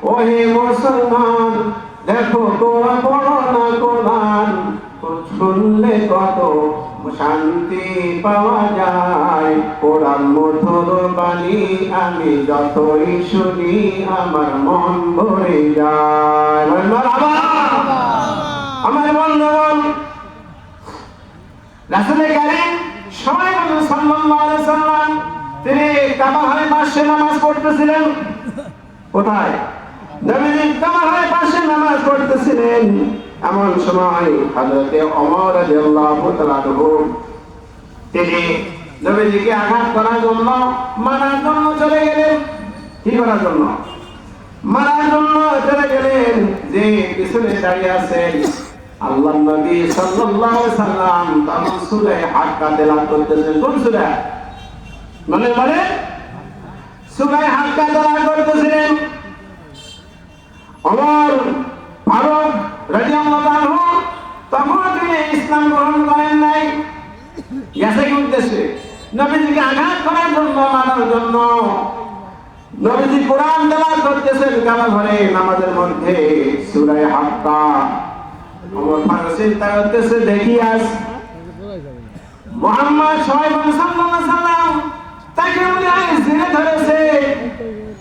ওহে মুসলমান দেখো তোরা পড়ো না কোরআন, শুনলে কত শান্তি পাওয়া যায়। কোরআন মধুর বাণী আমি যতই শুনি আমার মন ভরে যায়। আমার বন্ধুগণ, রাসূল কারীম সাল্লাল্লাহু আলাইহি সাল্লাম তিনি কাবা ঘরের পাশে নামাজ পড়তেছিলেন। কোথায়? নবীজি কাবা ঘরের পাশে নামাজ পড়তেছিলেন। এমন সময় হযরত ওমর রাদিয়াল্লাহু তাআলা তিনি নবীজিকে আঘাত করার জন্য, মারার জন্য চলে গেলেন। কি করার জন্য? মারার জন্য চলে গেলেন। যে পিছনে দাঁড়িয়ে আছেন আল্লাহর নবী সাল্লাল্লাহু আলাইহি সাল্লাম তখন সূরা হাক্কা তেলাওয়াত করতেছেন। কোন সূরা? মানে সূরা হাক্কা তেলাওয়াত করতেছিলেন। ওমর ফারুক রাদিয়াল্লাহু আনহু তখন তিনি ইসলাম গ্রহণ করেন নাই। গেছে কি উদ্দেশ্যে? নবীজিকে আঘাত করার জন্য, মারার জন্য। নবীজি কোরআন তেলাওয়াত করতেছেন কাবা ঘরে নামাজের মধ্যে সূরা হাক্কা। ওমর ফারুক চিন্তা করতেছে, দেখি আজ মুহাম্মদ সাল্লাল্লাহু আলাইহি সাল্লাম তাকে মনে হয় জেনে ধরেছে,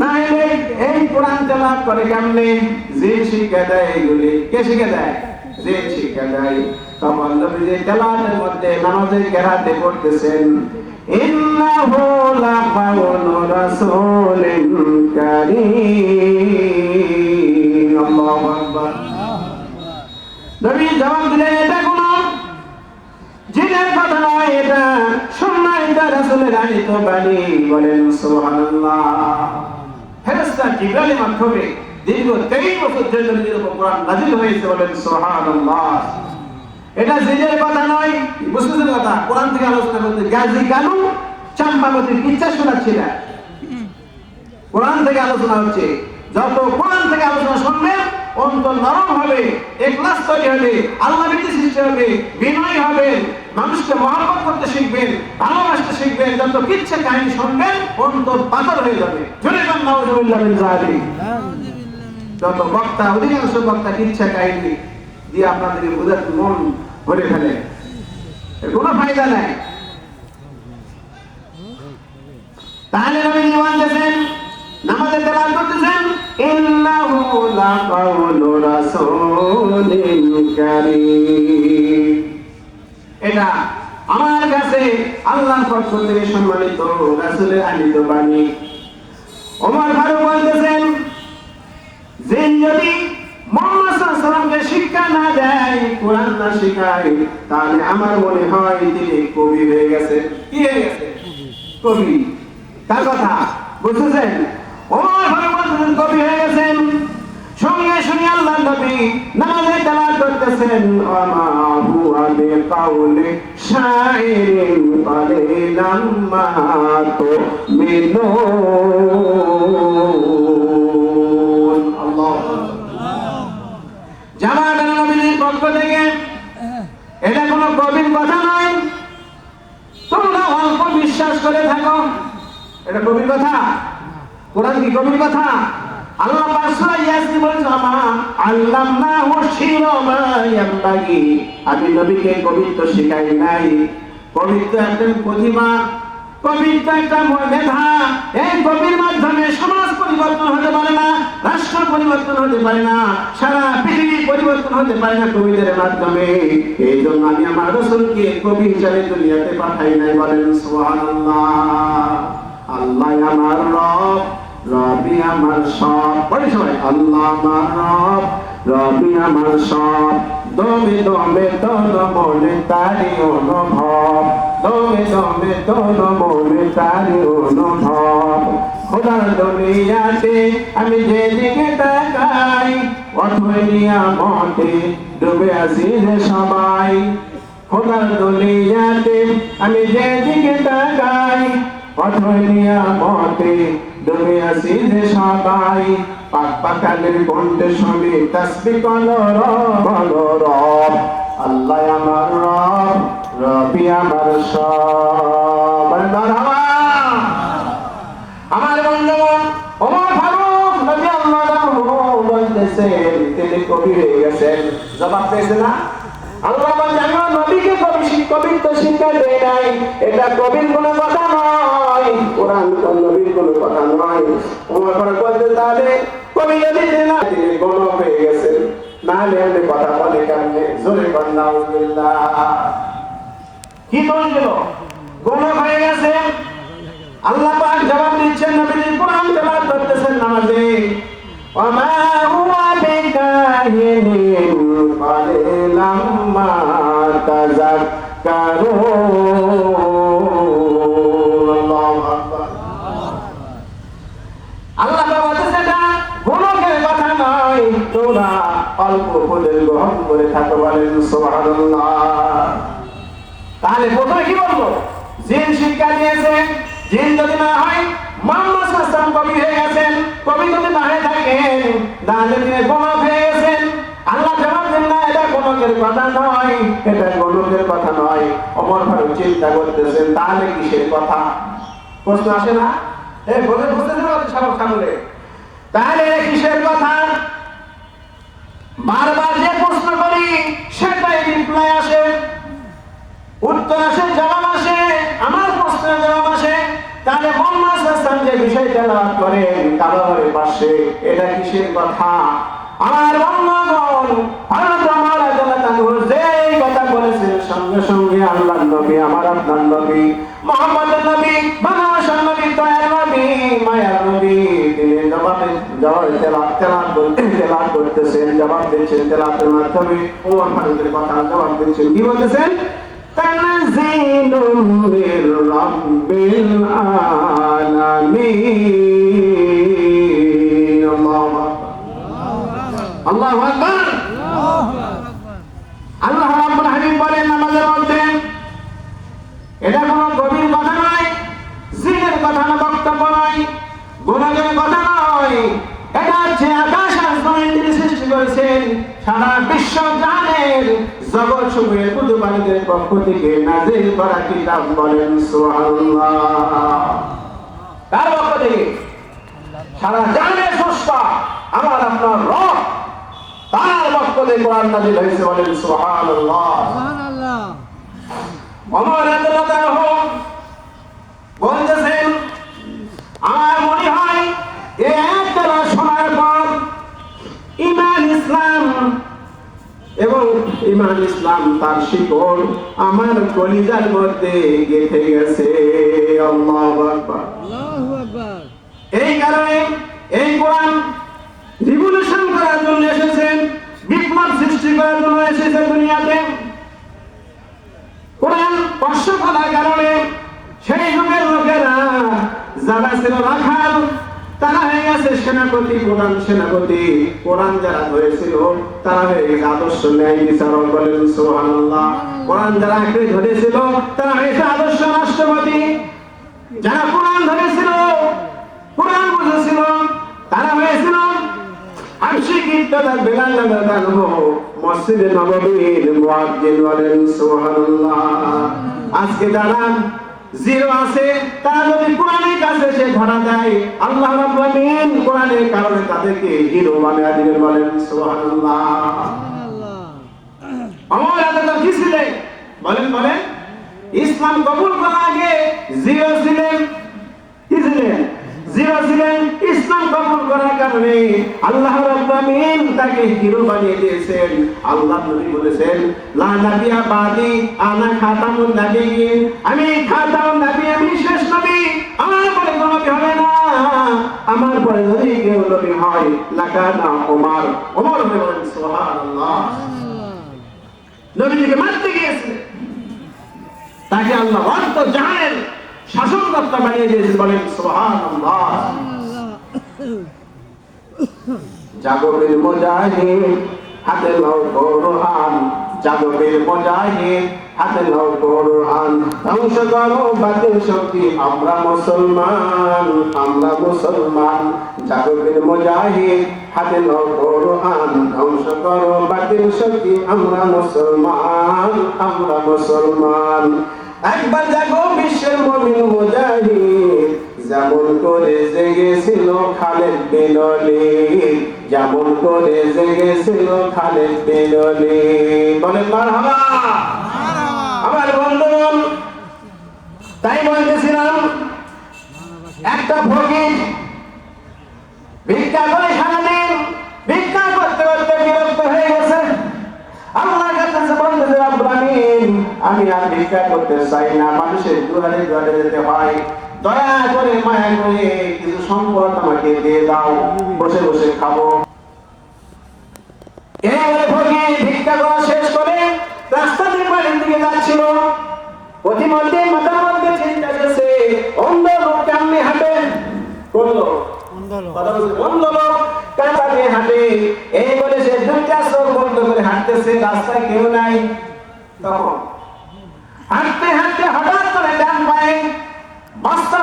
না হলে এই কোরআন তেলাওয়াত করে কেমনে? জিন শিক্ষা দেয় এগুলি। কে শিক্ষা দেয়? জিন শিক্ষা দেয়। তখন নবীজি তেলাওয়াতের মধ্যে নামাজে কেরাতে পড়তেছেন, ইন্নাহু লাকাউলু রাসূলিন কারীম। আল্লাহু আকবার। নবী জবাব দিলেন, এটা কোন জিনের কথা নয়, এটা সম্মানিত রাসূলের আনিত বাণী। বলেন সুবহানাল্লাহ। ফেরেশতা জিবরাইলের মাধ্যমে দীর্ঘ 23 বছর ধরে নবীর উপর কোরআন নাযিল হয়েছে। বলেন সুবহানাল্লাহ। এটা জিনের কথা নয়, মুসলিমের কথা। কোরআন থেকে আলোচনা করতে গাজী কানু চাম্পাবতীর কিচ্ছা শোনাচ্ছি না, কোরআন থেকে আলোচনা হচ্ছে। যত কোরআন থেকে আলোচনা শুনবেন অন্তর নরম হবে, ইখলাস তৈরি হবে, আল্লাহ ভীতি সৃষ্টি হবে, বিনয় হবে, মানুষকে মহব্বত করতে শিখবেন, ভালোবাসতে শিখবেন। যত কিচ্ছা কাহিনী শুনবেন অন্তর পাথর হয়ে যাবে। জোরে বলেন নাউযুবিল্লাহ মিন যালিক। যত বক্তা, অধিকাংশ বক্তা কিচ্ছা কাহিনী দিয়ে আপনাদের বুঝার মন ভরে ফেলে, এর কোনো ফায়দা নাই। তাহলে নবী জীবন দিয়েছেন, নামাজে তেলাওয়াত করতেছেন, ইন্নাহু লাকাউলু রাসূলিন কারীম। এটা আমার কাছে আল্লাহর পক্ষ থেকে সম্মানিত রাসূলের আনিত বাণী। ওমর ফারুক বলতেছেন, জিন যদি মুহাম্মদ সাল্লাল্লাহু আলাইহি ওয়াসাল্লামকে শিক্ষা না দেয়, কোরআন না শেখায়, তাহলে আমার মনে হয় তিনি কবি হয়ে গেছে। কি হয়ে গেছে? কবি। তার কথা বুঝতেছেন? ওমর ফারুক বলতেছেন কবি হয়ে গেছেন। সঙ্গে সঙ্গে আল্লাহর নবী নামাজে তেলাওয়াত করতেছেন, ওমা হুয়া বিকাউলি শাইরিন কালিলাম মা তুমিনুন। আল্লাহু জামাত নবীর পক্ষ থেকে এটা কোনো কবির কথা নয়। তোমরা অল্প বিশ্বাস করে থাকো, এটা কবির কথা? কোরআন কি কবির কথা? আল্লাহ পাক সূরা ইয়াসিন বলেছেন, আমা আল্লামনাহু শিরা মা ইয়ানবাগি। আমি নবীকে কবিত্ব শেখাই নাই। কবিত্ব একটা প্রতিভা, কবিত্ব একটা মেধা। এই কবির মাধ্যমে সমাজ পরিবর্তন হতে পারে না, রাষ্ট্র পরিবর্তন হতে পারে না, সারা পৃথিবী পরিবর্তন হতে পারে না কবিদের মাধ্যমে। এই জন্য আমি আমার রাসূলকে কবি হিসেবে দুনিয়াতে পাঠাই নাই। বলেন সুবহানাল্লাহ। আল্লাহ আমার রব, রবি আমার সব। বলি সবাই, আল্লাহ আমার রব, রবি আমার সব। দমে দমে তন মনে তারি অনুভব, দমে দমে তন মনে তারি অনুভব। খোদার দুনিয়াতে আমি যেদিকে তাকাই, অথই নিয়ামতে ডুবে আছি যে সবাই। খোদার দুনিয়াতে আমি যেদিকে তাকাই, অথই নিয়ামতে ডুবে আছি যে সবাই। পাক পাকালের কণ্ঠে শুনি তাসবিহ করো রব। আল্লাহ আমার রব, রবি আমার সব। আমার বন্ধুগণ, ওমর ফারুক রাদিয়াল্লাহু আনহু দিয়েছেন তিনি কবি হয়ে গেছেন। জবাব পেয়েছে না? আল্লাহ বলেন আমি নবীকে কবিত্ব শিক্ষা দেই নাই, এটা কবির কোনো কথা নয়, কোরআন কোন নবীর কোনো কথা নয়। ওমর ফারুক বলতে তাহলে কবি যদি না তিনি গণক হয়ে গেছেন, না হলে এমনি কথা বলে কেমনে? জোরে বলেন আউযুবিল্লাহ। কি দোষ দিল? গণক হয়ে গেছেন। আল্লাহ পাক জবাব দিচ্ছেন নবীজি কোরআন তেলাওয়াত করতেছেন নামাজে, ওমা হুয়া বিকাহিনিন কালিলাম মা তাযাক্কারুন। আল্লাহু আকবার। আল্লাহ পাক বলতেছে এটা গণকের কথা নয়, তোমরা অল্প উপদেশ গ্রহণ করে থাকো। বলেন সুবহানাল্লাহ। তাহলে প্রথমে কি বলবো? জিন শিক্ষা দিয়েছে, জিন যদি না হয় মুহাম্মদ সাল্লাল্লাহু আলাইহি ওয়াসাল্লাম কবি হয়ে গেছেন, কবি যদি না হয়ে থাকেন তাহলে তিনি গণক হয়ে গেছেন। আল্লাহ জবাব দেন না এটা গণকের কথা নয়, এটা গণকের কথা নয়। ওমর ফারুক চিন্তা করতেছেন তাহলে কিসের কথা? প্রশ্ন আসে না? এই বলে বুঝতেছেন সব সামনে, তাহলে কিসের কথা? বারবার যে প্রশ্ন করি সেটাই রিপ্লাই আসে, উত্তর আসে, জবাব আসে, আমার প্রশ্নের জবাব আসে। তাহলে মুহাম্মদ সাল্লাল্লাহু আলাইহি ওয়াসাল্লাম যে বিষয় তেলাওয়াত করেন কাবারের পাশে, এটা কিসের কথা? আমার বন্ধুগণ, হযরত ওমর রাদিয়াল্লাহু আনহু যে কথা বলেছেন সঙ্গে সঙ্গে আল্লাহর নবী, আমার আপনার নবী, মুহাম্মদের নবী, বাংলাদেশের নবী, দয়ার নবী, মায়ার নবী, তিনি তেলাওয়াত করতেছেন, জবাব দিচ্ছেন তেলাওয়াতের মাধ্যমে। ওমর ফারুকের কথা জবাব দিচ্ছেন, কি বলতেছেন? তানজিলুম মির রাব্বিল আলামিন। আল্লাহু আকবার, আল্লাহু আকবার। আল্লাহ রাব্বুল হামিদ বলেন আমাদের মধ্যে, এটা কোনো গভীর কথা নয়, জিনের কথা না, বক্তব্য নয়, গুণাগার কথা নয়। এটা হচ্ছে আকাশ আসমানের তিনি সৃষ্টি করেছেন, সারা বিশ্ব জানের জগৎ সমূহের প্রতিপালকের পক্ষ থেকে নাযিল করা কিতাব। বলেন সুবহানাল্লাহ। কার পক্ষ থেকে? সারা জানের স্রষ্টা আমার আপনার রব, তার পক্ষ থেকে কোরআন নাযিল হয়েছে। বলেন সুবহানাল্লাহ, সুবহানাল্লাহ। ওমর রাদিয়াল্লাহু আনহু বলতেছেন আমার মনে হয় এই আয়াতটা শোনার পর ঈমান ইসলাম এবং ঈমান ইসলাম তার শিকড় আমার কলিজার মধ্যে গেঁথে গেছে। আল্লাহু আকবার, আল্লাহু আকবার। এই কারণে এই কোরআন রিভলিউশন করার জন্য এসেছেন, বিপ্লব সৃষ্টি করার জন্য এসেছে দুনিয়াতে। কোরআন স্পর্শ করার কারণে সেই যুগের লোকেরা যারা ছিল রাখাল, তারা হয়ে গেছে সেনাপতি, প্রধান সেনাপতি। কোরআন যারা ধরেছিল তারা হয়ে গেছে আদর্শ ন্যায় বিচারক। বলেন সুবহানাল্লাহ। কোরআন যারা আঁকড়ে ধরেছিল তারা হয়েছে আদর্শ রাষ্ট্রপতি। যারা কোরআন ধরেছিল, কোরআন বুঝেছিল, তারা হয়েছিল আংশিক ইত্তেদার বেলাল রাদিয়াল্লাহু মসজিদে নববীর মুয়াজ্জিন। বলেন সুবহানাল্লাহ। আজকে যারা জিরো আছে তারা যদি কোরআনের কাছে সে ধরা দেয়, আল্লাহ রাব্বুল আলামিন কোরআনের কারণে তাদেরকে হিরো বানিয়ে দিবেন। বলেন সুবহানাল্লাহ। আমার আল্লাহ কি ছিলেন? বলেন বলেন। ইসলাম কবুল করার আগে জিরো ছিলেন। কি ছিলেন? জিরো ছিলেন। ইসলাম কবুল করার কারণে আল্লাহ রাব্বুল আলামিন তাকে হিরো বানিয়ে দিয়েছেন। আল্লাহ নবী বলেছেন লা নাবিয়া বাদি আনা খাতামুন নাবিয়্যিন, আমি খাতামুন নবী, আমি শেষ নবী, আমার পরে কোনো নবী হবে না। আমার পরে যদি কেউ নবী হয় লাকানা ওমর, ওমর হবে। বলেন সুবহানাল্লাহ। নবীকে মারতে গিয়েছিলেন, তাকে আল্লাহ অন্ত জাহানের শাসনকর্তা বানিয়ে দিয়েছেন। বলেন সুবহানাল্লাহ। জাগবের মুজাহিদ হাতে নাও কোরআন, জাগবের মুজাহিদ হাতে নাও কোরআন, ধ্বংস করো বাতিল শক্তি, আমরা মুসলমান, আমরা মুসলমান। জাগবের মুজাহিদ হাতে নাও কোরআন, ধ্বংস করো বাতিল শক্তি, আমরা মুসলমান, আমরা মুসলমান। একবার জাগো বিশ্বের মুমিন মুজাহিদ, যেমন করে জেগেছিল খালিদ বিন ওয়ালিদ, যেমন করে জেগেছিল খালিদ বিন ওলীদ। বলেন মারহাবা। আমার বন্ধুগণ, তাই বলতেছিলাম, একটা ফকির ভিক্ষা করে সারাদিন ভিক্ষা করতে করতে বিরক্ত হয়ে গেছে। আল্লাহর কাছে বলতেছে, রব্বুল আমিন, আমি আর ভিক্ষা করতে চাই না, মানুষের দুয়ারে দুয়ারে যেতে হয়, দয়া করে মায়া করে কিছু সম্পদ আমাকে দিয়ে দাও, বসে বসে খাবো। এই বলে ফকির ভিক্ষা করা শেষ করে রাস্তা দিয়ে বাড়ির দিকে যাচ্ছিল। প্রতিমধ্যে মাথার মধ্যে চিন্তা করছে, অন্ধ লোক কেমনে হাঁটে? বললো অন্ধ লোক কাঁচা দিয়ে হাঁটে। এই বলে সে দুইটা চোখ বন্ধ করে হাঁটতেছে, রাস্তায় কেউ নাই। তখন হাঁটতে হাঁটতে হঠাৎ করে ডান পায়ে বস্তা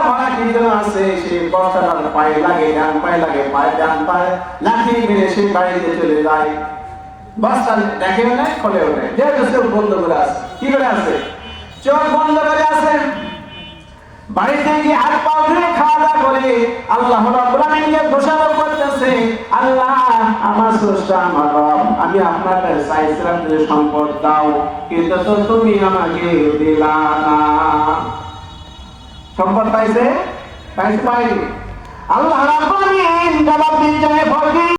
ভরা কি যেন আছে, সেই বস্তাটা পায়ে লাগে, ডান পায়ে লাগে, ডান পায়ে লাঠি মেরে সে বাড়িতে চলে যায়। বস্তা দেখেও নাই, খোলেও নাই, যেহেতু চোখ বন্ধ করে আছে। কি করে আছে? চোখ বন্ধ করে আছে। বাড়িতে গিয়ে হাত পা ধুয়ে খাওয়া দাওয়া করে আল্লাহ রাব্বুল আমিনকে ঘোষণা করতেছে, আল্লাহ আমার স্রষ্টা, আমার রব, আমি আপনার কাছে চাইছিলাম যে সম্পদ দাও, কিন্তু তো তুমি আমাকে দিলা না। সম্পদ পাইছে? পাইনি। আল্লাহ রাব্বুল আমিন জবাব দিয়েছে, ফকির